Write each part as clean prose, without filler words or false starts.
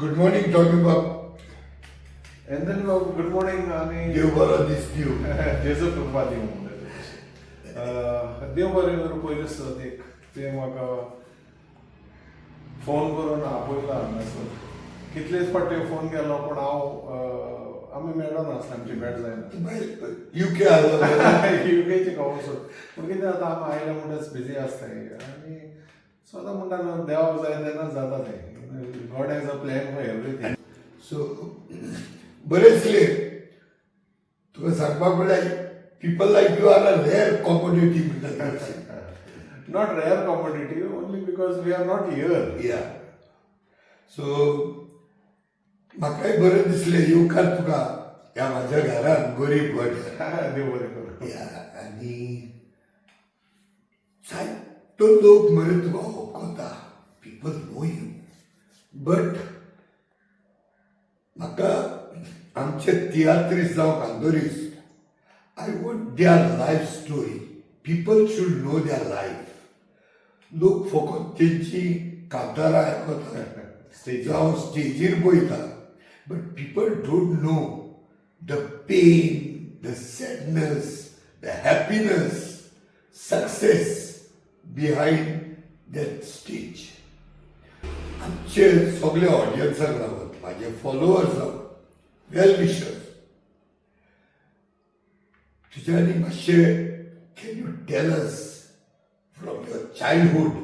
Good morning talking बाब. Anthony बाबू good morning आणि देव बरो दीस दिव. जेजू कृपा दिव देव बरें करूं. पयलीच एक ते म्हाका फोन करून आपयला हांगासर. कितलेच फावटी फोन केलो पूण हांव आमी मेळ्ळो नासले, आमची भेट जायना. युके आलो. युकेची खबर सोड. पूण कितें जाता आमी आयले म्हणटच बिजी आसताय आनी सदां म्हणटा न्हू देवाक जाय तेन्नाच जाता तें. God has a plan for everything. So बरेचले तुका सांगपाक म्हणल्यार people like you are a rare commodity म्हणटात. Not rare commodity, only because we are not here. या सो म्हाकाय बरें दिसलें येवकार तुका ह्या म्हाज्या घरान गरीब गोट्यार. देव बरें करूं. या आनी जायतो लोक मरे तुका वळखता. पीपल नो यू बट म्हाका आमचे तियात्रीस जावं कांदोरीस I want their life story. People should know their life. लोक फकत तेंची कांतारां आयकता जावं स्टेजीर पळयता but people don't know the pain, the sadness, the happiness, success behind that stage. आमचे सगळे ऑडियन्साक लागून म्हाजे फॉलोवर्स जावं वेल विशर्स तुज्या आनी मातशें can you tell us from your childhood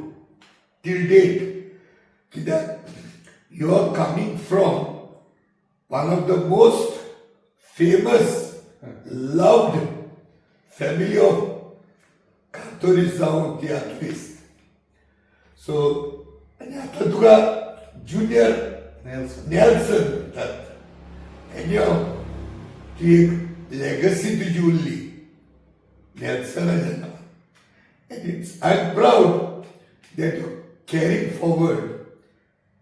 till date that you are coming from one of the most famous loved family of Katholis जावं तियात्रीस. सो आनी आतां तुका ज्युनियर नेल्सन म्हणटात. एन्यॉ ती एक लेगसी तुजी उरली नेल्सनाच्या नांवान. And I'm proud that you're carrying forward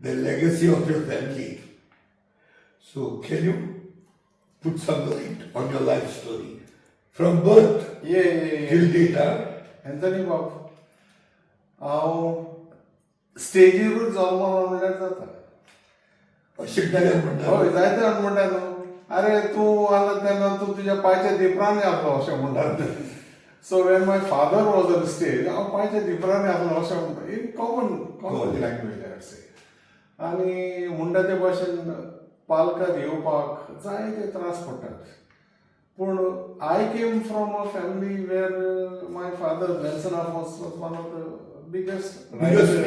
the legacy of your family. So can you put some light on your life story from birth till date? Anthony बाब, हांव स्टेजीरूच जल्मलो म्हणल्यार जाता. अशें जाल्यार म्हणटा हय जायते जाण म्हणटा न्हू, अरे तूं आसलो तेन्ना तूं तुज्या पांयच्या दिपरांनी आसलो अशें म्हणटात. So when my father was on stage, हांव पांयच्या दिपरांनी आसलो अशें म्हणटा. इन कॉमन लँग्वेज आय से. आनी म्हणटा ते भाशेन पालकाक येवपाक जायते त्रास पडटात. पूण I came from a family where my father Nelson was one of the biggest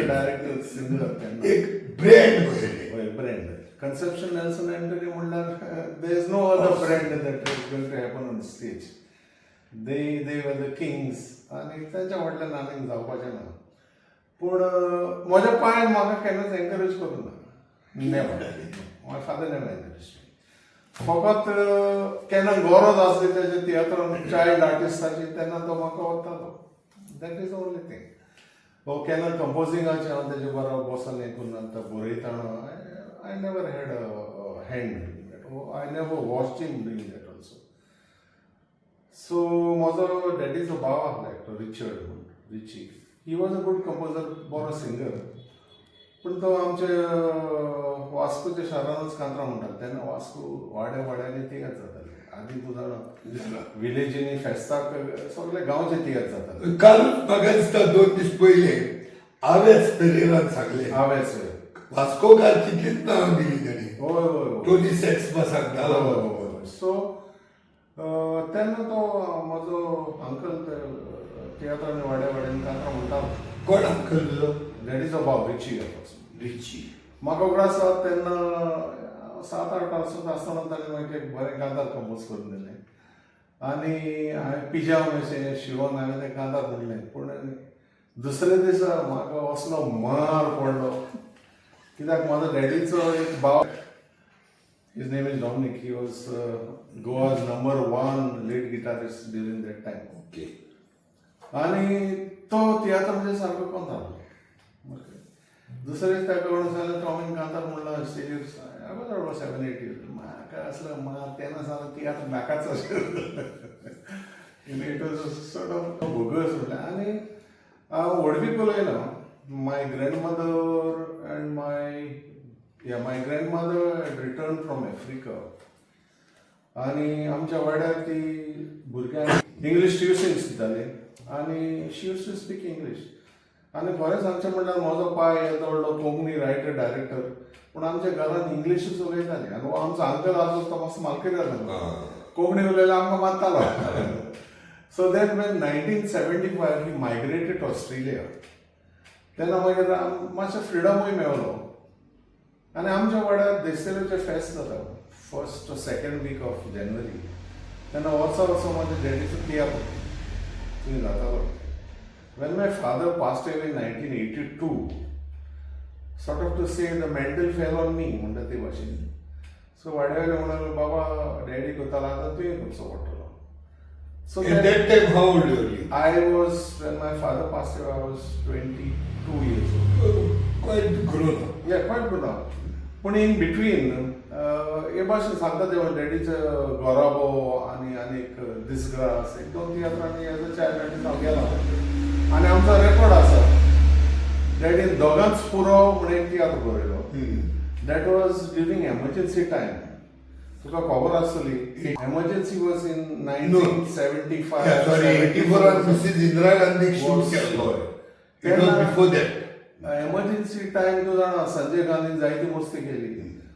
director singer. एक brand brand conception Nelson Antony म्हणल्यार there is no other brand that is going to happen on stage. they were the kings आणि त्यांच्या व्हडल्यान आनीक जावपाचें ना. पूण म्हज्या पांयान म्हाका केन्नाच एनकरेज करूं ना. Never. My father never encourage. फकत केन्ना गरज आसली तेजे तियात्रान चायल्ड आर्टिस्टाची तेन्ना तो म्हाका व्हरतालो. That is only thing. वो केन्ना कंपोजिंगाचें हांव तेजे बरोबर बसून हें करून आतां बरयताना I never had a hand in that. I never watched him doing that also. So म्हजो डॅडीचो भाव आसलो एकटो रिचर्ड म्हणून, Richie. He was a good composer, बरो सिंगर. पूण तो आमचे वास्कोच्या शारानूच कांतरां म्हणटात. तेन्ना वास्को वाड्यांनी तियात्र जाताली. आदी तूं जाणा विलेजींनी फेस्ताक सगळे गांवचे तियात्र जाताले. काल म्हाका दिसता 2 दीस पयले आवेस पेरेरान सांगलें. हांवेंच वास्कोकार कितलीच नांवां दिलीं ताणी. हय हय टोनी सेक्समा सांगतालो. सो तेन्ना तो म्हजो अंकल तियात्रांनी वाड्यांनी कांतरां म्हणटालो. कोण अंकल तुजो? डॅडीचो भाव रिची. रिची. म्हाका खबर आसा तेन्ना 7-8 वर्सां आसतना ताणें म्हाका एक बरें कांतार कंपोज करून दिलें. आनी हांवें पिजाम अशें शिवोन हांवें तें कांतार म्हणलें. पूण दुसरे दिसा म्हाका असलो मार पडलो. कित्याक म्हाजो डॅडीचो एक भाव, his name is Dominic. He was Goa's #1 lead guitarist during that time. Okay. आनी तो तियात्र म्हणजे सारको कोंतालो. दुसरे दीस ताका कोण सांगलें टॉमीन कांतार म्हणलो स्टेजीर. I was about 7-8 years. म्हाका आसलो मार तेन्ना सांगलें तियात्र नाकाच अशें. It was sort of bogus म्हणलें. आनी हांव व्हडवीक उलयना. My grandmother and my Yeah, my grandmother had returned from Africa. आणि आमच्या वाड्यार ती भुरग्यांक इंग्लीश ट्युशन्स दिताली आणि she use to speak English. आणि खरें सांगचें म्हणल्यार म्हजो पाय येदो व्हडलो कोंकणी रायटर डायरेक्टर पूण आमच्या घरांत इंग्लीशूच उलयताली आनी हो आमचो अंकल आजो तो मातसो मालकीर जालो कोंकणी उलयल्यार आमकां मारतालो. So then when 1975 he migrated to Australia तेन्ना मागीर मातशें फ्रिडमूय मेळ्ळो आनी आमच्या वाड्यार देसेरेचें फेस्त जाता फर्स्ट सेकंड वीक ऑफ जानेवारी. तेन्ना वर्सा वर्सा म्हाज्या डॅडीचो तियात्र थंय जातालो. When my father passed away in 1982, sort of to say the mantle fell on me, म्हणटा ते भाशेन. सो वाड्यावयले म्हणाले बाबा डॅडी करतालो आतां तुवें करचो पडटलो. So At that time, how old were you? I was, when my father passed away, I was 22 years old. Quite grown up. Yeah, quite grown up. पूण इन बिटवीन हे भाशेन सांगता तेव्हा डॅडीचो गोराबो आनी आनीक दिसग्रास एक दोन तियात्रांनी एज अ चायल्ड हांव गेलो आनी आमचो रेकॉर्ड आसा. डॅडीन दोगांच पुरो म्हणून एक तियात्र बरयलो. That was during emergency time. तुका खबर आसतली emergency was in 1975. Sorry, 84 on Mrs. Indira Gandhi shoot केल्लो. It was before that. Emergency time तूं जाणा संजय गांधीन जायती मस्ती केली.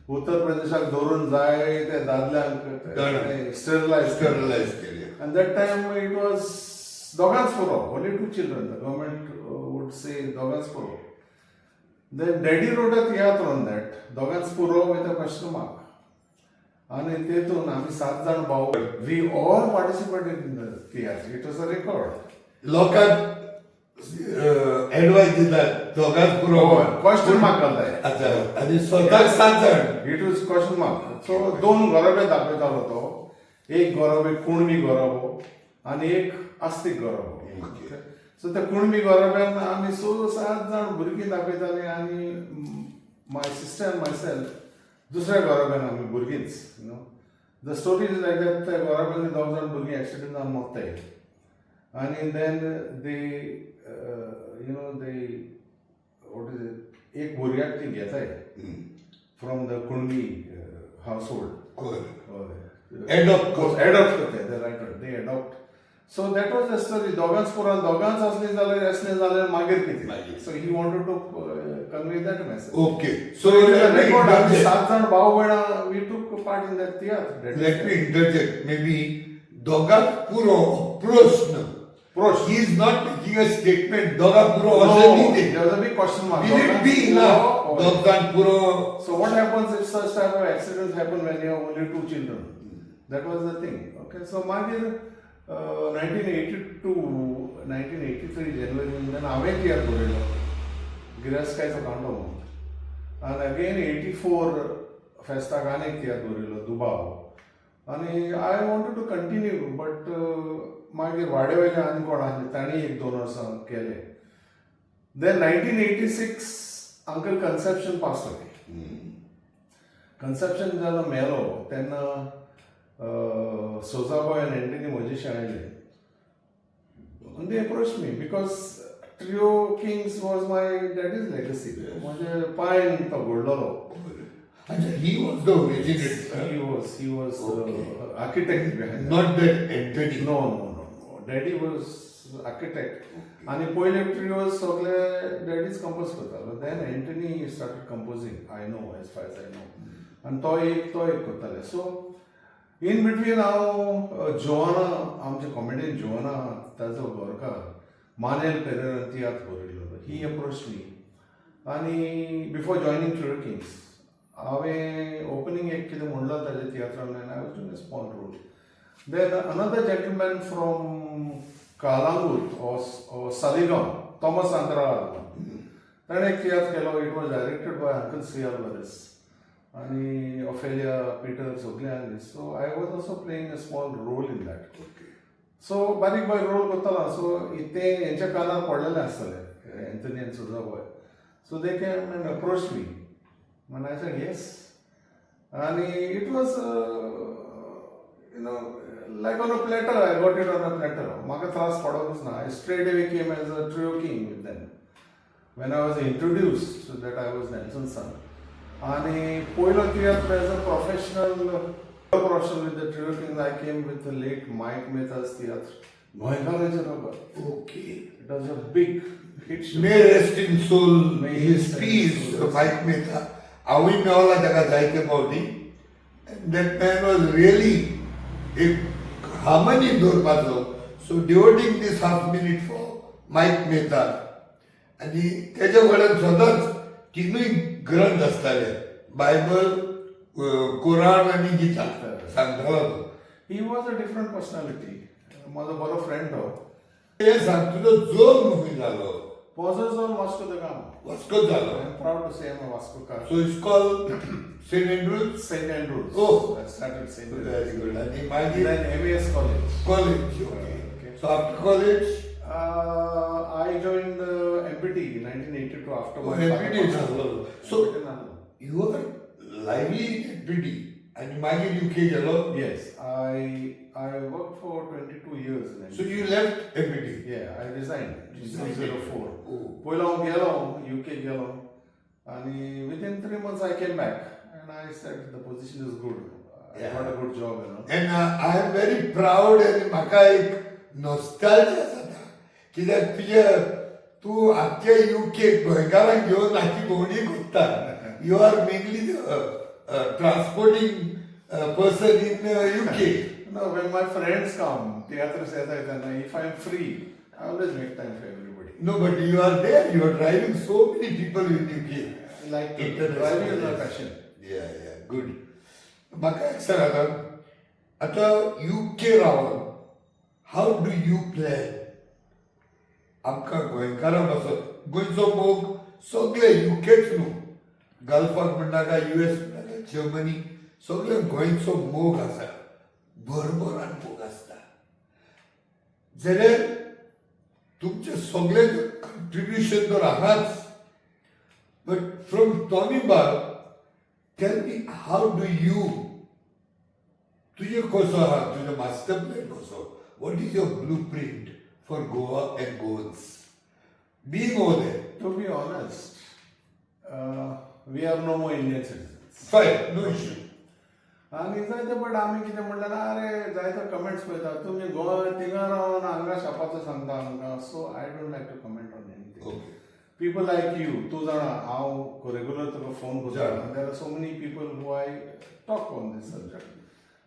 उत्तर प्रदेशाक धरून जाय ते दादल्यांक स्टरलायज केले. And that time it was दोगांच पुरो, only 2 children. The government would say दोगांच पुरो. Then daddy wrote a theatre on that, दोगांच पुरो with a question mark. आणि तेतून आम्ही 7 जाण भाऊ, we all participated in the theatre. It was a record. लोकांक advice दितात दोगांच पुरो क्वेश्चन मार्क घालताय. अच्छा आनी स्वताक 7 जाण. It was question mark. So 2 गोरबे दाखयतालो तो. एक गोरबे कुणबी गोरबो आनी एक आस्तीक गोरबो. सो त्या कुणबी गोरब्यान आमी 7 जाण भुरगीं दाखयतालीं आनी my sister and myself दुसऱ्या गोरब्यान आमी भुरगींच. The story is like that. त्या गोरब्यान 2 जाण भुरगीं एक्सिडेंट जावन मरताय आनी then they what is it? एक भुरग्याक ती घेताय from the Kunbi household. Adopt करताय the writer. They adopt. So that was the story. दोगांच पुरान दोगांच असले जाल्यार असले जाल्यार मागीर कितें. So he wanted to convey that message. Okay. So record आमी 7 जाण भाऊ भयणां we took part in that theatre. Let me interject. Maybe दोगांच पुरो प्रश्न. He is not making a statement. Doga puro also needed. There was a big question mark. Will it be enough? Dogan puro. So what happens if such type of accidents happen when you have only 2 children? That was the thing. Okay. So magir 1982, 1983 January then हांवें तियात्र बरयलो गिरेस्कायचो कांटो म्हणून. And again 84 फेस्ताक आनीक तियात्र बरयलो दुबाव. आनी I wanted to continue but मागीर वाड्यावयले आनी कोण आसले तांणी 1-2 वर्सां केले. देन 1986 अंकल कन्सेप्शन पास away. कन्सेप्शन जेन्ना मेलो तेन्ना सोजाबॉय आनी एंटनी म्हजेशी आयले. And they approached me because Trio Kings was my daddy's legacy. म्हजे पायन तो घडलोलो. He was the originator. He was the architect behind. Not that Anthony. No. Daddy was architect. आणि पहिले ट्रिओज सगळे डॅडीज कंपोज करतालो. Then Antony started composing. I know as far as I know. आणि तो एक करताले. सो इन बिटवीन हांव Joanna आमचे कॉमेडियन जोआना ताजो गोरकार मानेल पेरेरान तियात्र बरयलो. ही अप्रोच मी आनी बिफोर जॉयनिंग ट्रिओ किंग्स हांवें ओपनिंग एक कितें म्हणलो ताजे तियात्रान I was doing a small role. Then another gentleman from Kalangut or Saligaon, Thomas Antaral. ताणें एक तियात्र केलो. It was directed by uncle C Alvares आनी ऑफेलिया पीटर सगळे आसली. So I was also playing a small role in that. So बारीक बारीक role करतालो. सो ते हेंच्या कानार पडलेले आसतले Anthony and Sojaboy. So they came and approach me and I said yes. And it was like on a platter. I got it on a platter. Maka thras padavus na. I straight away came as a trio king with them. When I was introduced that I was Nelson's son, आणि पयलो tiatr as a professional with the trio kings I came with the late Mike Mehta's tiatr गोंयकारांचे rubber. Okay. It was a big hit show. May rest in soul, May his rest in peace, soul. Mike Mehta. हांवूय मेवला ताका जायते फावटी. That man was really एक harmony दवरपाचो. So devoting this half minute for Mike Mehta. आणि तेजे कडेन सदांच तिनूय ग्रंथ आसताले, बायबल, कुराण आनी गीता सांगतालो तो. ही वॉज अ डिफरंट पर्सनॅलिटी. माझो बरो फ्रेंड तो. ते सांग तुजो जो मूवी जालो पॉझर्स ऑन वास्को द गामा. वास्को जालो. I'm proud to say I'm a Vasco So it's called St. Andrews. St. Andrews. Oh. I started St. Andrews. Very good. आणि And मागीर then MAS college. college. Okay. Okay. So after college, I joined MPT in 1982 after my MPT father झालो. passed. So MPT झालो. you were lively in MPT आणि मागीर UK गेलो. Yes, I worked for 22 years in MPT. So you left MPT. Yeah, I resigned in 2004. Oh. पयलो हांव गेलो UK गेलो आणि within 3 months I came back and I said the position is good. I got a good job, you know. And I am very proud आणि म्हाका एक nostalgia जाता कित्याक तुजे तूं आख्या UK गोंयकारांक घेवन आख्खी भोंवडी कोत्ता. You are mainly the transporting person in UK. No, when my friends come, theatre says that if I am free, I always make time for everybody. No, but you are there. You are driving so many people in UK. I like to driving is my passion. Yeah, good. म्हाका एक सांगात, आतां UK Ravan how do you plan? आमकां गोंयकारां पासत गोंयचो मोग सगळे UKच न्हू, गल्फाक म्हणनाका US म्हणनाका जर्मनी सगळे गोंयचो मोग आसा, भरभरान मोग आसता. जाल्यार तुमचे सगळे कंट्रिब्युशन तर हांगाच. बट फ्रॉम टॉनिबाग tell me how do you तुझे कसो आहा, तुझो मास्टर प्लॅन कसो, what is your blueprint for Goa and Goans being over there? To be honest, we are no more Indian citizens. Fine, no issue. आणि जायते but आमी कितें म्हणलें अरे जायते कमेंट्स पळयता तुमी गोंय थिंगा रावन हांगा शापाचो सांगता आमकां. So I don't like to comment on anything. Okay. People like you, तूं जाणा हांव रेगुलर तुका फोन करता. जाणा. There are so many people who I talk on this subject.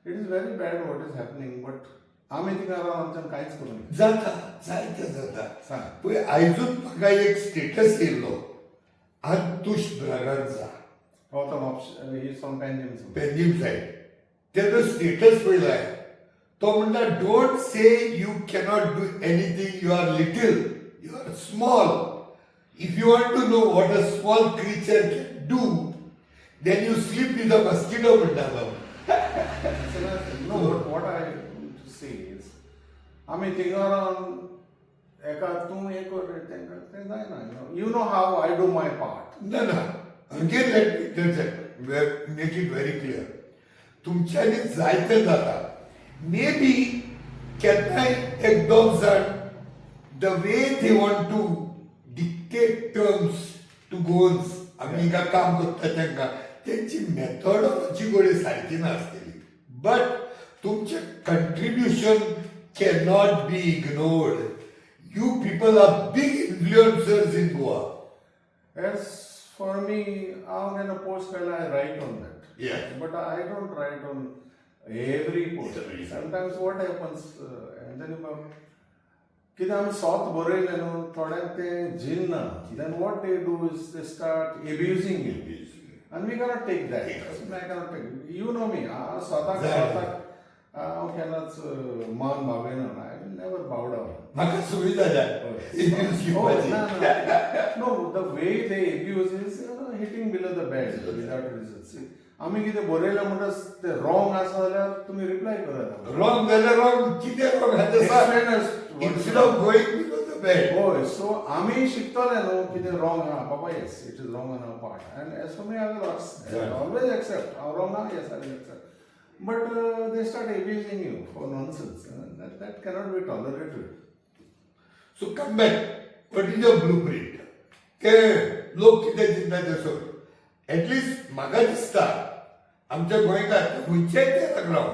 It is very bad what is happening, but आमी थिंगा रावन आमच्यान कांयच करूं ना. जाता, जायते जाता. सांग. पळय आयजूच म्हाका एक स्टेटस येयल्लो अंतुश ब्रागांचा, He is from Panjim. Panjim side. तेजो स्टेटस पळयलाय. तो म्हणटा don't say you cannot do anything, you are little, you are small. If you want to know what a small creature can do, then you sleep with a mosquito म्हणटालो. No, but what I want to say is, आमी थिंगा रावन एका तूं एक कर तेंकां तें जायना. You know how I do my part. ना ना, again let me make it very clear. तुमच्यानी जायते जाता. मे बी केन्नाय एक दोग जाण the way they want to dictate terms to Goans, आमी हिंगा काम करता तेंकां तेंची मेथोडॉलॉजी गोडे सारकी नासतली. बट तुमचे contribution cannot be ignored. You people are big influencers in Goa. As for me, I'm in a post where I write on that. Yeah. But I don't write on every post. Every. Sometimes what happens, कितें आमी स्वत बरयलें न्हू थोड्यांक तें जिनना. Then what they do is they start abusing you. And we cannot take that. I cannot take it. You know me. स्वताक हांव केन्नाच मान बागयना. I will never bow down. म्हाका सुविधा जाय abuse घेवपाची. No, the way they abuse is hitting below the bed without reason. See, आमी कितें बरयलें म्हणटच तें रॉंग आसा जाल्यार तुमी रिप्लाय करात. रॉंग जाल्यार रॉंग, कितें रॉंग आहा तें सांग. Instead of going below the bed. होय. सो आमी शिकतले न्हू कितें रॉंग आहा. बाबा yes it is wrong on our part. And as for me I will always accept हांव रॉंग आहा. Yes I will accept. But they start abusing you for nonsense. That cannot be tolerated. So come back. What is your blueprint? के लोक कितें चिंता तें सोड. At least म्हाका दिसता आमच्या गोंयकार खंयच्याय देराक राव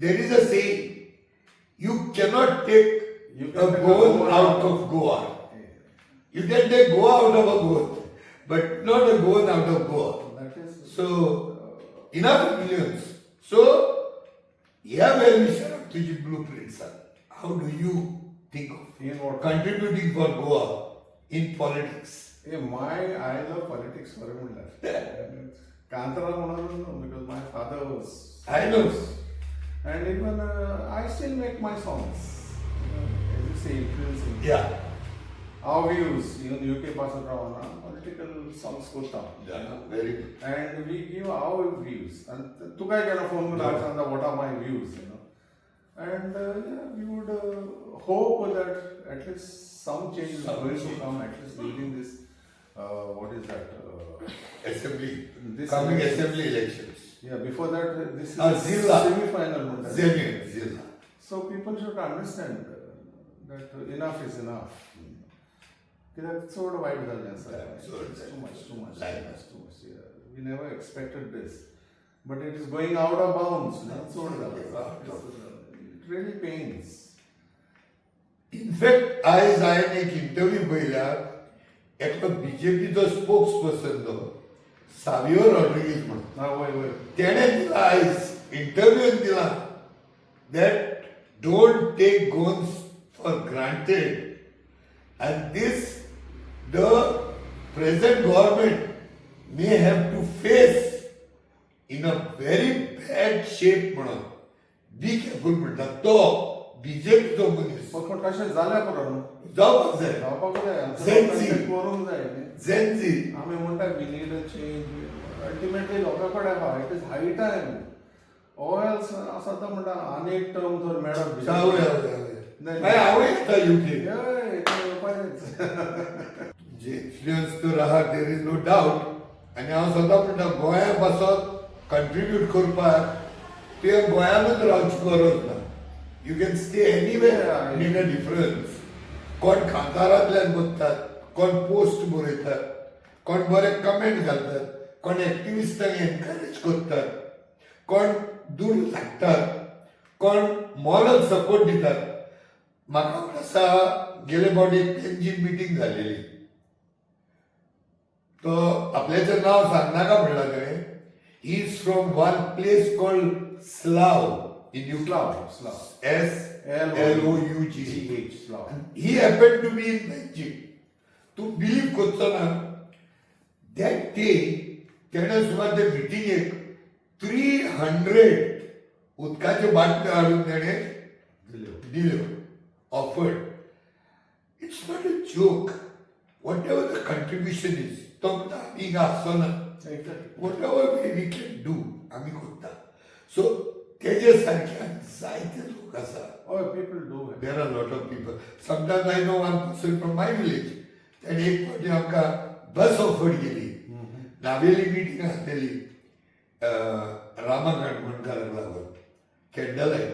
there is a saying you cannot take You a can take a goan goan out of Goa. You can take Goa out of a goan, but not a goan out of Goa. That is So, enough millions. So, yeah, well, तुझी blueprints are. How do you think of in what contributing for Goa in politics? I love politics very much. Kantara Monaran, because my father was. I know. And even I still make my songs. As you say, influencing. Yeah. Our views, even UK Pasatravana, political songs go down. Yeah, very good. And we give our views. And to guy kind of formula, what are my views, you know. And yeah, we would hope that at least some change is going to come, at least during this, what is that? Assembly. This Coming election. assembly elections. Yeah, before that, this is Zilla. semi-final. Zilla. So people should understand that enough is enough. That's sort of wide sir. It's too much. Yeah. We never expected this. But it is going out of bounds. That's sort of it really pains. In fact, आज हांवें एक interview पळयला एकलो बीजेपीचो spokes person तो सावियो रॉड्रिगीज म्हणून वय तेणे दिला आयज इंटरव्यून दिला that don't take guns for granted and this the present government may have to face in a very bad shape म्हणून बी केअरफुल म्हणटा तो बीजेपीचो मनीस पण कशें जाल्या पुरो न्हू जावपाक जाय जावपाक जाय Zenzi. करूंक जाय न्ही झेन्झी आमी म्हणटा we need a change ultimately लोकां कडेन आहा इट इज हाय टायम ऑयल्स सद्दां म्हणटा आनी एक टर्म जर मेळप जावया हांवूय येता युके जे इन्फ्लुयन्स तर आहा देर इज नो डावट आनी हांव सदां म्हणटा गोंयांत बसत कंट्रिब्यूट करपाक तुवें गोंयांतूच रावची गरज ना you can stay anywhere make a difference कोण खातारांतल्यान बसतात कोण पोस्ट बरयतात कोण बरे कमेंट घालतात कोण एक्टिविस्टांक एनकरेज करतात कोण दूर लागतात कोण मॉरल सपोर्ट दितात म्हाका म्हण आसा गेले फावटी एक तेंची मिटींग जालेली तो आपल्याचें नांव सांगनाका म्हणला तेणें he is from one place called Slough in Slav. SLOUGH. He happened to be in Benji. तूं बिलीव करचो ना that day तेणें सुद्दां ते मिटिंगेक 300 उदकाच्यो बाटल्यो हाडून तेणें दिल्यो offered it's not a joke whatever the contribution is तो म्हणटा आमी हिंगा आसना whatever we can do आमी करता सो तेजे सारके जायते लोक आसा people do it. There are lot of people sometimes I know one person from my village तेणे एक फावटी आमकां बस ऑफर्ड केली नावेली मिटींग आसलेली रामाकांड म्हणकाराक लागून कॅन्डल लायट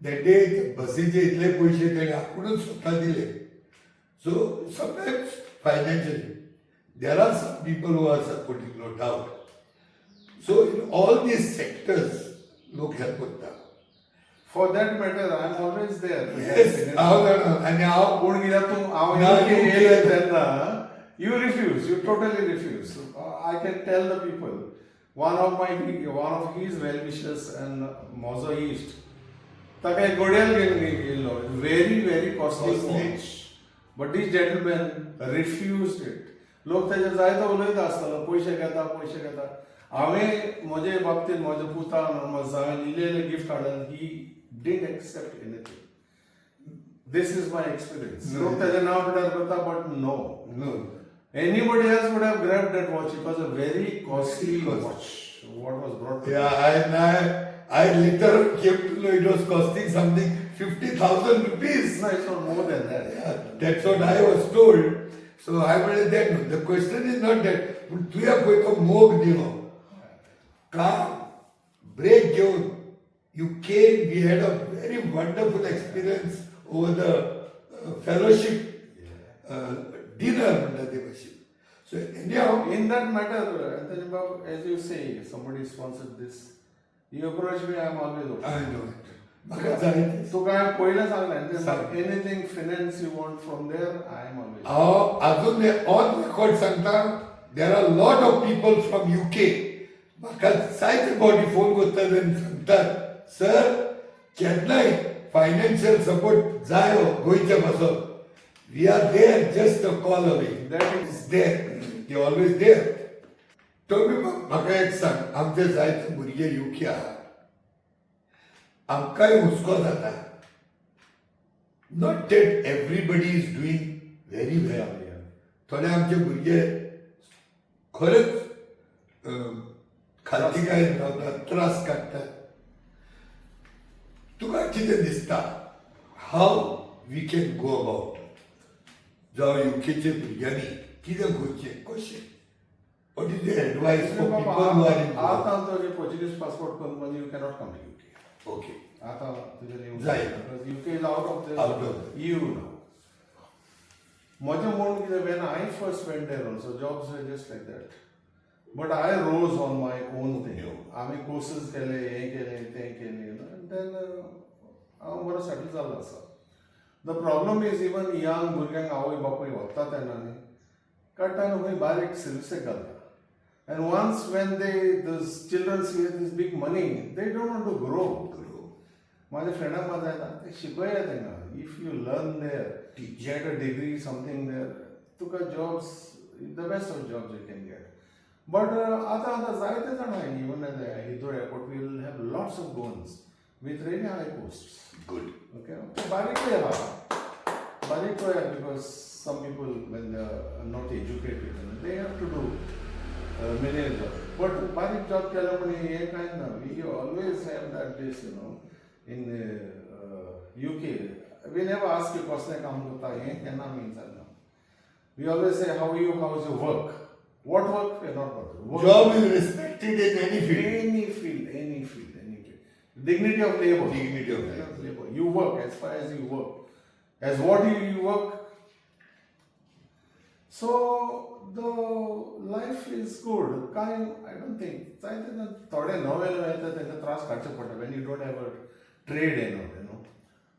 दॅट डे बसीचे इतले पयशे तेणे आपुणूच स्वता दिले so sometimes financially there are some people who are supporting no doubt so in all these sectors लोक हेल्प करता For that matter, I am always there. Yes, हांव जाणा आनी हांव पूण कित्याक तूं हांव ना, येयलें तेन्ना you refuse, you totally refuse. I can tell the people, one of his well-wishers and Mozo East, ताका एक घडयाळ घेवन येयल्लो, very costly watch. But this gentleman refused it. लोक तेजे जायतो उलयता आसतलो पयशे घेता हांवें म्हजे बाबतींत म्हज्या पुतान हांवें इल्लें गिफ्ट हाडून ही didn't accept anything. This is my experience. लोक तेजें नांव पिड्यार करता but no. Anybody else would have grabbed that watch. It was a very costly watch. What was brought to I later came to know it was costing something 50,000 rupees. No, it's not more than that. Yeah, that's what I was told. So I wanted that. The question is not that. पण तुया खंय तो मोग दिलो काम break घेवन you came, we had a very wonderful experience over the fellowship dinner म्हणटा ते भाशेन So anyhow, In that matter, Anthony Babu, as you say, somebody sponsored this. You approach me, I am always open. I know it. म्हाका जाय तें. तुका हांवें पयलें सांगलें सांग. anything finance you want from there, I am always. हांव अजून ऑन रेकॉर्ड सांगता, there are a lot of people from UK. म्हाका जायते बॉडी फोन करतात आनी सांगतात, सर केन्नाय फायनान्शियल सपोर्ट जाय गोंयच्या पासून. We are there, just a call away. That is It's there. They always there. तुम्ही म्हाका एक सांग, आमचे जायते भुरगे UK आहात. आमकांय हुस्को जाता. Not that everybody is doing very well. थोडे आमचे भुरगे खरेंच खालती काय रावतात, त्रास काडटात. तुका कितें दिसता how we can go about जावं युकेचे भुरग्यांनी कितें करचें कशें? What is the advice for people who are in आता तुझे पोर्चुगीज पासपोर्ट करून you cannot come to UK. Okay. आता तुझे येऊ जाय. because UK is out of the Out of EU now. म्हजें म्हणून कितें when I first went there also jobs were just like that. But I rose on my own thing. आम्ही courses केले, हे केले, ते केले, and then हांव बरो सेटल जाल्लो आसा. The problem is even young भुरग्यांक आवय बापूय वता तेन्ना न्ही काडटा आनी खंय बारीक सर्विसेक घालता. And once when those children see this big money, they don't want to grow. माझ्या फ्रेंडाक मात जायना ते शिकयता तेंकां. If you learn there, get a degree, something there, तुका jobs, the best of jobs you can get. But आता जायते जाण even at the Heathrow airport, we will have lots of goons with really high posts. Good. Okay, बारीकूय आहा. बारीकूय आहा because some people when they are not educated, they have to do many jobs. But बारीक job केला म्हण हे कांय ना. We always have that this, in UK. We never ask you कसलें काम करता हें केन्ना आमी विचारना. We always say how are you, how's your work? What work? We are not bothered. Job is respected in any field. Any field. Dignity of labor. Dignity of labor. You work as far as you work. As what you work. So the life is good. I don't think. थोडे नवे येतात तेंका त्रास काडचे पडटा when you don't have a trade enough,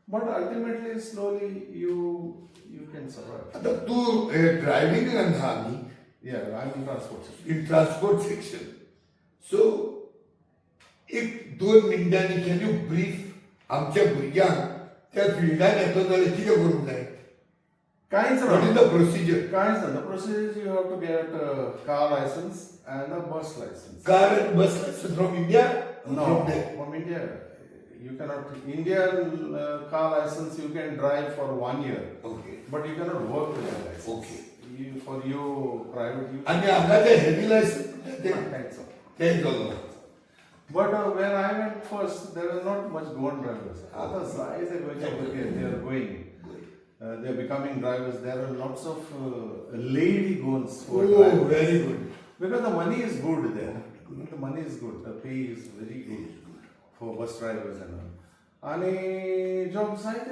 But ultimately, slowly, you can survive. आता तू driving करता न्ही? Yeah, I'm in transport section. In transport section. So, एक दोन मिनटांनी कॅन यू ब्रीफ आमच्या भुरग्यांक त्या फिल्डान येतो जाल्यार कितें करूंक जाय? Kinds of. What is the procedure? The procedure is you have to get a car license and a bus license. Car and bus license from India? No, From there? from India. You cannot. Indian car license you can drive for 1 year. Okay. But you cannot work with that license. Okay. For you private use. आणि हांगा ते heavy licence ते Kinds of. ते जालो. But when I went first, there were not much goan drivers. Others, they are going. They are becoming drivers. There are lots of lady goans who are drivers. Oh, very good. Because the money is good there. The money is good. The pay is very good for bus drivers and all. And job site,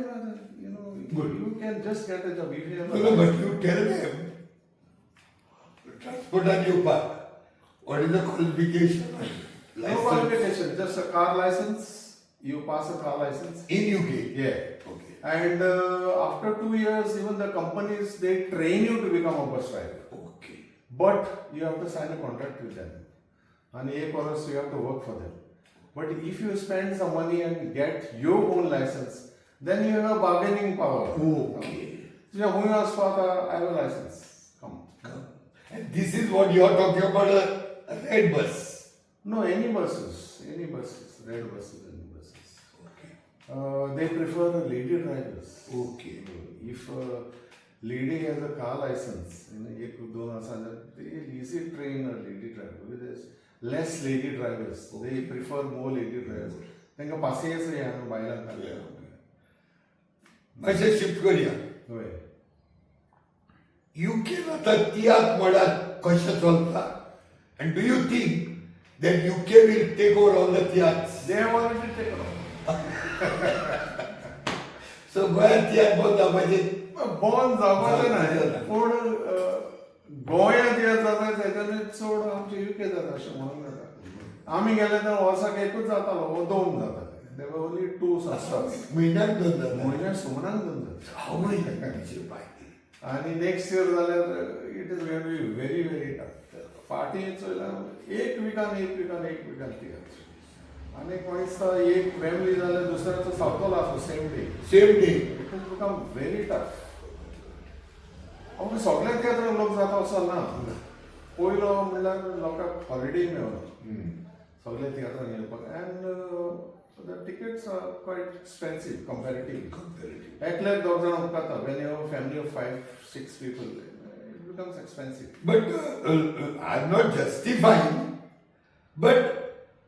Good. you can just get a job. If you have a No, but you tell them transport and you park. What is the qualification? no qualification, just a car license. You pass a car license. In UK? Yeah. Okay. And after 2 years, even the companies, they train you to become a bus driver. Okay. But you have to sign a contract with them. And for us, you have to work for them. But if you spend some money and get your own license, then you have a bargaining power. Okay. So who has father, I have a license. Come. And this is what you are talking about, a red bus. No, any buses, red buses, any buses. Okay. They prefer the lady drivers. Okay. If a lady has a car license, they easily train a lady driver. There's less lady drivers. They prefer more lady drivers. Think of passes and baila. मातशें shift करूया. UK आता तियाक मळार कशें चलता? And do you think that UK will take over all the theatres? They have already taken over. So गोंयांत तियाक बंद जावपाचें? बंद जावपाचें न्हय पूण गोंयांत हे जाता तेच्यानी चड आमचे UK जाता अशें म्हणूंक जाता. आमी गेले तर वर्साक एकूच जातालो वो 2 जाताले. There were only 2 सस्तास. म्हयन्याक 2 जाता. म्हयन्याक सुमराक 2 जाता. आवय तिचे बाय. आनी नेक्स्ट इयर जाल्यार it is going to be very very tough. फाटीं चोयल्यार एक विकान तियात्र. आनी कोण दिसता एक फॅमिली जाल्यार दुसऱ्याचो सावतलो आसलो same day. It will become very tough. सगळ्या तियात्रांक लोक जाता असो ना. पयलो म्हणल्यार लोकांक हॉलिडे मेळना सगळ्या तियात्रांक येवपाक. And the tickets are quite expensive comparatively. Ekल्याक 2 जाण उपकारता. When you have a family of 5-6 people, it becomes expensive. But I'm not justifying, but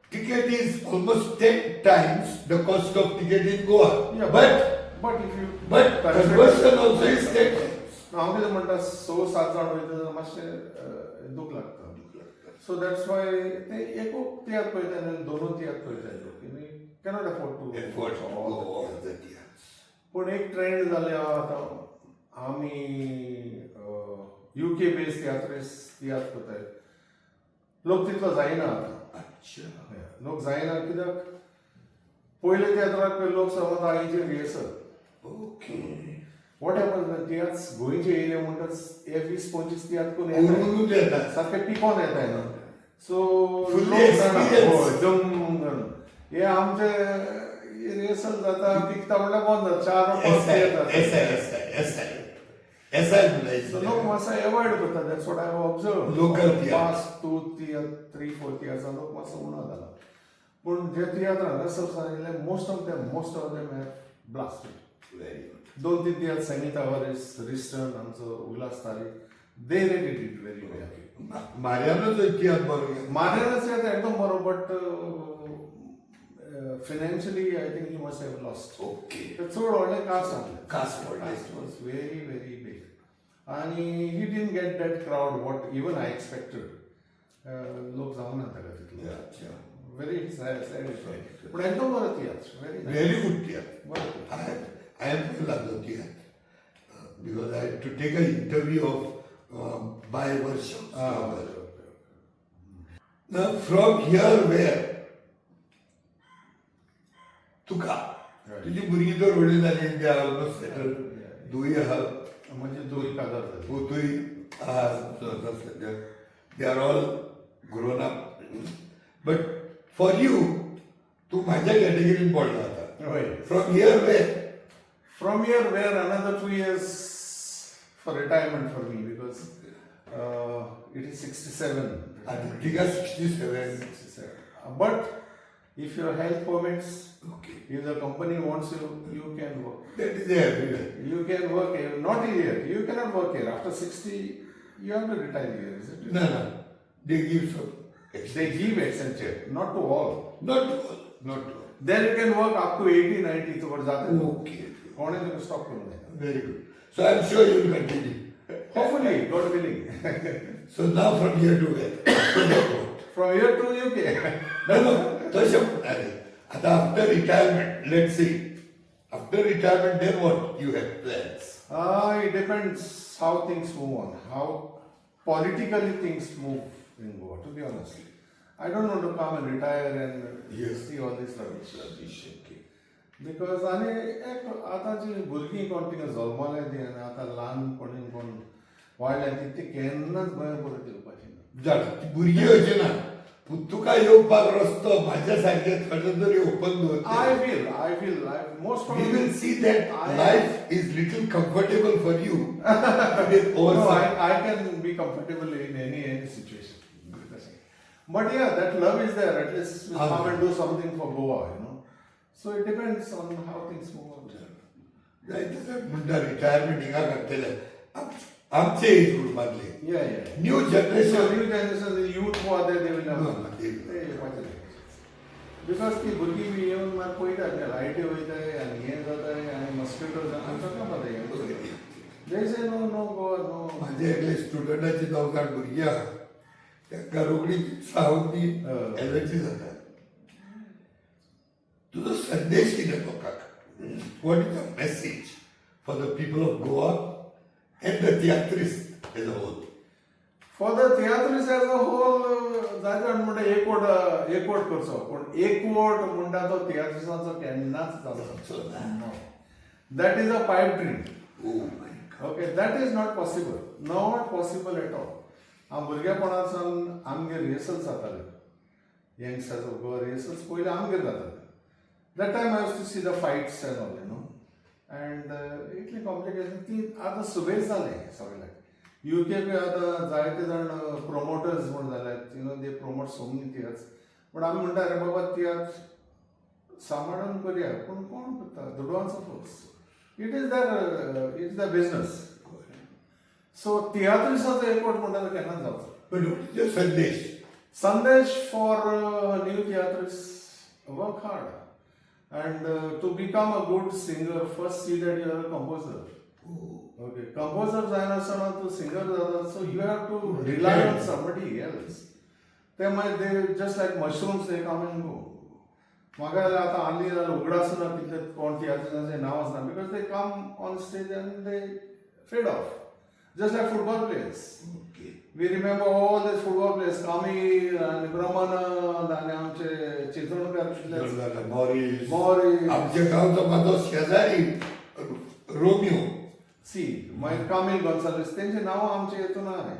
ticket is almost 10 times the cost of ticket in Goa. Yeah, but if you conversion also is 10 times. हांव कितें म्हणटा 6-7 जाण वयता जाल्यार मातशें दूख लागता. So that's why ते एकूच तियात्र पळयता आनी 2 तियात्र पळयताय लोक. Cannot afford to afford all the theatres. पूण एक ट्रेंड जाल्ले आतां आमी UK बेस्ड तियात्र करताय. लोक तितलो जायना आतां. अच्छा. लोक जायना कित्याक पयले तियात्राक लोक समज आईचे rehearsal. Okay. What happens tiatr गोंयचे येयले म्हणटच 20-25 तियात्र करून येता. सारके पिकोन येताय न्हू. सो Fully experienced. जम हे आमचे रिहर्सल जाता पिकता म्हणल्यार बंद जाता. 4 SI लोक मातसो एवॉयड करता. That's what I have observe. Local theatre. 2 tiatr 3-4 तियात्रां लोक मातसो उणो जाला. पूण जे तियात्र हांगासर जाल्ले most of them have blasted. Very good. 2-3 tiatr Sangeeta वरीस रिस्टर्न आमचो उल्हास तारीख they really did very well. मारियानोच इतिहास बरो. मारियानोच एकदम बरो. But financially I think he must have lost. Okay. चड व्हडलें कास्ट आहलें. Cast was very very big. And he didn't get that crowd what even I expected. लोक जावना ताका तितलो. Yeah. Very sad. But एकदम बरो तियात्र. Very good theatre. बरो. I am from London theatre because I had to take an interview of by workshops. Now from here where तुका तुझी भुरगीं तर व्हडली जाली. They are almost settled. दोय आहा. म्हणजे दोन कागार जाले. पोतूय आहा सद्या. They are all grown up. But for you तू माझ्या कॅटेगरीन पडला आता. होय. From here where From here, where another 2 years for retirement for me because it is 67. आणि तिका 67. 67. But if your health permits, Okay. if the company wants you, you can work. That is everywhere. You can work here, not here. You cannot work here. After 60, you have to retire here, isn't it? No. They give some. They give extension, not to all. Not all. Not all. Then you can work up to 80, 90 towards that. Okay. कोणे तुका stop करून जायना. Very good. So I'm sure you will continue. Hopefully, God willing. So now from here to where? From here to UK. No. अरे आता after retirement, let's see. After retirement, then what you have plans? It depends how things move on, how politically things move in Goa, to be honest. I don't want to come and retire and see all this rubbish. Because आतांची भुरगीं कोण तिका जल्मले ती आनी आतां ल्हानपणीन कोण वाडल्या ती केन्नाच गोंया परत येवपाची ना. जाणा ती भुरगीं अशी ना. तुका येवपाक रस्तो म्हाज्या सारके खंय तरी ओपन दवरता. I feel most We probably will see that life is little comfortable for you. No, I can be comfortable in any situation. But yeah, that love is there. At least we'll come and do something for Goa, So it depends on how things move on. म्हणटा retirement हिंगा करतले आमचे एज ग्रुपातले. Yeah. New generation. New generation, the youth who are there, they will No, have. they will. Because ती भुरगीं B येवन म्हाका पळयता लायटी वयताय आनी हें जाताय आनी मस्किटो जाता खबर They say no Goa, no. माझे एकले स्टुडंटाची 9 जाण भुरगीं आहा. तांकां रोखडी सावनी एलर्जी जाता. तुजो संदेश कितें लोकांक? What is the message for the people of Goa and the theatrists as a whole? For the theatres as a whole, जायते म्हणटा एकवट करचो पण एकवट म्हणटा तो थिएट्रिसांचो केन्नाच जालो That is a pipe dream. Oh my God. Okay, that is not possible. Not possible at all. हांव भुरगेपणासान आमगे रिहर्सल्स जाताले. Youngsters of Goa rehearsals पयलीं आमगेर जाताले. That time I used to see the fights and all, you know. And Italy complication ती आतां सुबेज जालें सगळ्याक. UK पे आतां जायते जाण प्रोमोटर्स म्हूण जाल्यात, you know, they promote so many theatres. पण आमी म्हणटा रे बाबा तियात्र सांबाळून करया, पूण कोण करता? The dance of us. It is their business. So theatrisaचो एकवट म्हणटा तो केन्ना जावचो. But what is your Sandesh? Sandesh for new theatrists, work hard. And to become a good singer, first see that you are a composer. Okay, composer जायनासतना तूं singer जाता, so you have to rely on somebody else. They just like mushrooms, they come and go. म्हाका जाल्यार आतां हालीं जाल्यार उगडासना कितें कोण थिएटराचें नांव आसना, because they come on stage and they fade off. Just like football players. Okay. We remember all these football players, Kami and Brahmanand and आमचे चित्रणकार Morris. आमच्या गांवचो म्हाजो शेजारी रोमियो. सी मागीर कामिल गोन्साल्वीस तेंचे नांव आमचे हितून आहाय.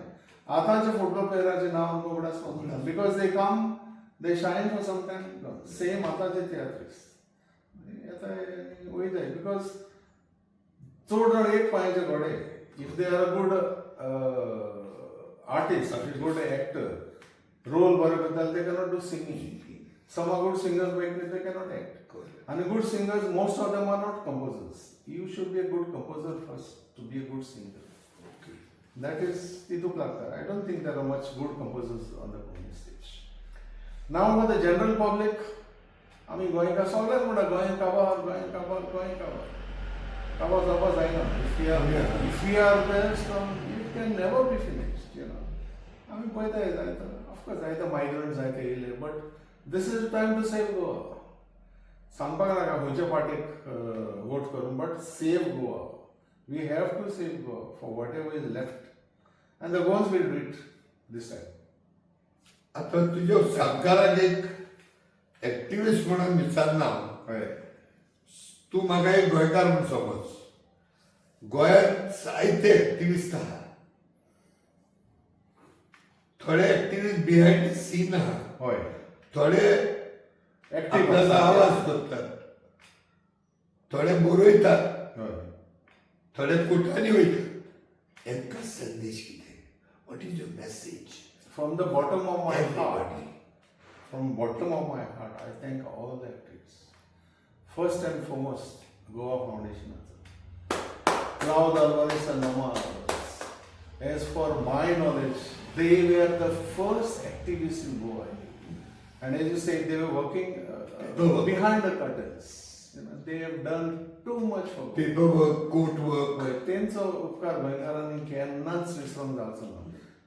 आतांचे फुटबॉल प्लेयराचे नांव आमकां उगडास पावना. Because they come, they shine for some time. Same आतांचे थिएट्रिस्ट. आतां वयताय बिकॉज चड जाण एक पांयाचे घोडे. If they are a good artist, a good actor, role they cannot do singing. Some are good singers, but they cannot act. And good singers, most of them are not composers. You should be a good composer first to be a good singer. Okay. That is Titu Plakta. I don't think there are much good composers on the Goyemkarank stage. Now for the general public, I mean, Goyemkarank. If we are best, it can never be finished, you know. I mean, of course, migrants, but this is the time to save Goa. Sanpak naga hoche partek vote karum, but save Goa. We have to save Goa for whatever is left, and the Goans will do it this time. आता तुझ्या सरकाराक एक activist म्हणून विचारना. तूं म्हाका एक गोंयकार म्हूण समज. गोंयांत जायते एक्टिविस्ट आहा. थोडे एक्टिविस्ट बिहायंड द सीन आहा. होय. थोडे आपल्याचो आवाज करतात. थोडे बरयतात. थोडे कोर्टांनी वयतात. हेंकां संदेश कितें? What is your message? From the bottom of my heart, I thank all the actors. First and foremost, Goa Foundation. Cloud Alvarez and Norma Alvarez. As for my knowledge, they were the first activists in Goa. And as you say, they were working behind the curtains. You know, they have done too much for Goa. Paperwork, court work. तेंचो उपकार गोंयकारांनी केन्नाच विसरूंक जावचो ना.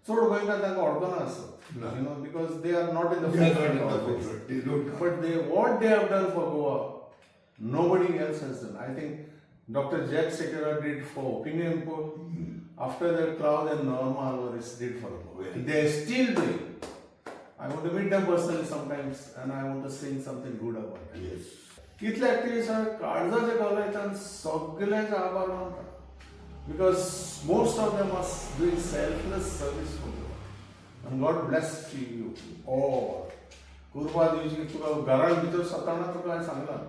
चड गोंयकार तांकां वळखना आसत. You know, because they are not in the forefront always. But what they have done for Goa, nobody else has done. I think Dr. Jack Sekera did for opinion poll. After that, Cloud and Norma Alvarez did for Goa. They are still doing. I want to meet them personally sometimes, and I want to sing something good about them. Yes. कितले activist आहा काळजाचे कॉलेजान सगळ्यांचे आभार मानता. Because most of them are doing selfless service for Goa. And God bless you all. Kurba दिवची तुका घरान भितर सताना तुका हांवें सांगलां.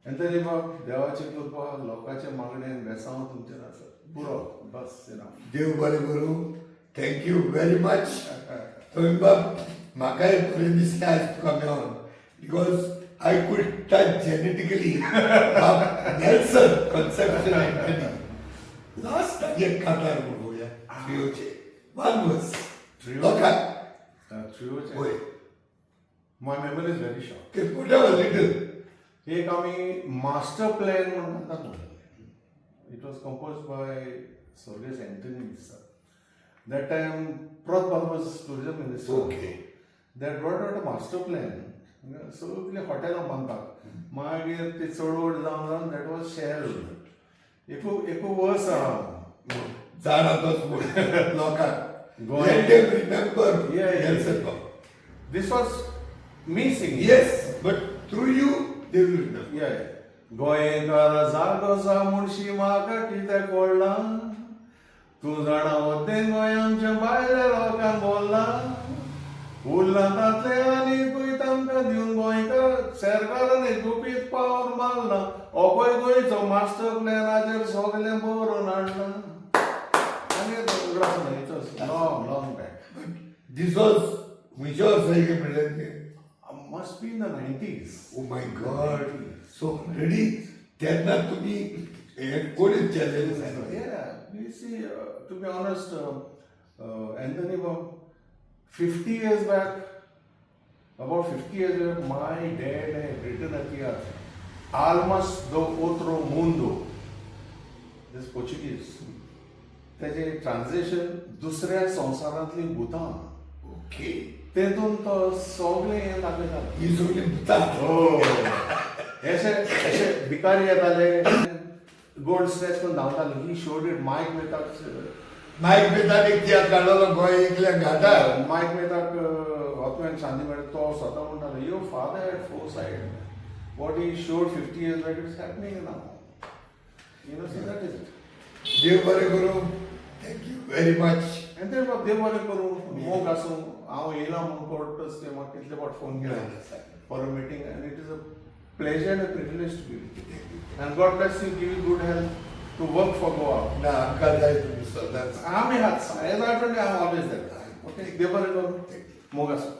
एंतनी बाब देवाची कृपा लोकांचे मागणेन वेसांव तुमचेर आसा. पुरो बस देव बरें करूं. Thank you very much. तुवें बाब म्हाकाय बरें दिसलें आयज तुका मेळोन. Because I could touch genetically Nelson conception Anthony. Last time एक काटार बोलूया. ट्रिओचे. One was Loka. Trioche. Boy. My memory is very short. Okay, whatever little. एक आम्ही मास्टर प्लॅन म्हणून म्हणतात. It was composed by Sorges Anthony sir. That time Prat Babu was tourism minister. Okay. They brought out a master plan. सगळीं हॉटेलां बांदपाक. मागीर ती चडवड जावन दॅट वॉज शेअर्ड. एकू वर्स झाडाचोच लोकांक Let them remember Yeah, yeah. Nelson Bob. This was me singing. Yes, but through you, they will remember. Yeah, yeah. गोयेंकार जागोजा Mulshi म्हाका कितें कळ्ळां तूं जाणा वतेन गोंयांच्या भायल्या लोकांक बोल्ला उरलां तातले आनीकूय तांकां दिवन गोंयकार सरकारान गुपीत पावल मारला हो पळय गोंयचो मास्टर प्लॅनाचेर सगलें बरोवन हाडलां आनी long long back This was which was like a must be in the 90s. Oh my God! So already तेन्ना तुम्ही कोणीच challenge Yeah, you see, to be honest, Anthony Bob, 50 years back, about 50 years back, my dad had written aqui Almas do Outro Mundo. This Portuguese. त्याचे translation दुसऱ्या संवसारांतली भुतां okay तेतून तो सगळें हें दाखयता ही सगळी भुतां अशे भिकारी येताले गोल्ड स्ट्रेच करून धांवताले ही शोड इट मायक मेहताक मायक मेहतान एक तियात्र काडलो गोंय एकल्याक घाटा मायक मेहताक होतवेन शांती मेळटा तो स्वता म्हणटालो your father had foresight what he showed 50 years back it's happening now you know so that is it देव बरें करूं थँक्यू व्हेरी मच आनी ते देव बरें करूं मोग आसूं हांव येयला म्हणून कोर्टस ते म्हाका कितले फावट फोन केला for a meeting and it is a pleasure and a privilege to be with you. And God bless you, give you good health to work for Goa. ना आमकां जाय तुमी सदांच आमी आहात as I told you, I'm always there. Okay, देव बरें करूं मोग आसूं